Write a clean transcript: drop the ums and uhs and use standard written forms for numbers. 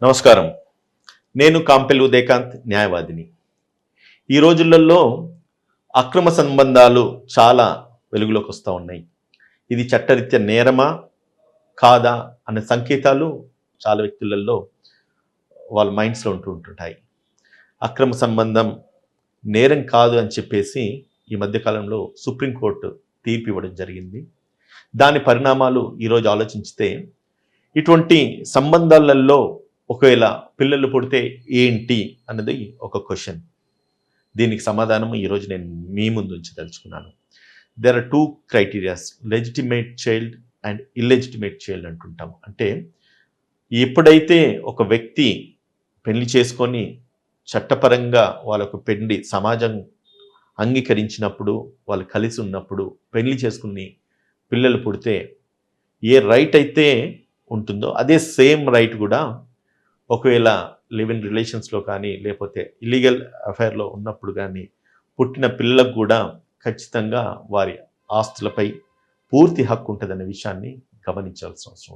నమస్కారం. నేను కాంపెల్ ఉదయకాంత్, న్యాయవాదిని. ఈ రోజులలో అక్రమ సంబంధాలు చాలా వెలుగులోకి వస్తూ ఉన్నాయి. ఇది చట్టరీత్యా నేరమా కాదా అనే సంకేతాలు చాలా వ్యక్తులలో వాళ్ళ మైండ్స్లో ఉంటుంటాయి. అక్రమ సంబంధం నేరం కాదు అని చెప్పేసి ఈ మధ్యకాలంలో సుప్రీంకోర్టు తీర్పు ఇవ్వడం జరిగింది. దాని పరిణామాలు ఈరోజు ఆలోచించితే ఇటువంటి సంబంధాలలో ఒకవేళ పిల్లలు పుడితే ఏంటి అన్నది ఒక క్వశ్చన్. దీనికి సమాధానం ఈరోజు నేను మీ ముందు ఉంచి తెలుసుకున్నాను. There are 2 criterias, legitimate child and illegitimate child అంటుంటాం. అంటే ఎప్పుడైతే ఒక వ్యక్తి పెళ్లి చేసుకొని చట్టపరంగా వాళ్ళకు పెళ్లి సమాజం అంగీకరించినప్పుడు, వాళ్ళు కలిసి ఉన్నప్పుడు, పెళ్లి చేసుకుని పిల్లలు పుడితే ఏ రైట్ అయితే ఉంటుందో అదే సేమ్ రైట్ కూడా ఒకవేళ లివ్ ఇన్ రిలేషన్స్లో కానీ లేకపోతే ఇల్లీగల్ అఫైర్లో ఉన్నప్పుడు కానీ పుట్టిన పిల్లలకు కూడా ఖచ్చితంగా వారి ఆస్తులపై పూర్తి హక్కు ఉంటుందనే విషయాన్ని గమనించాల్సిన అవసరం.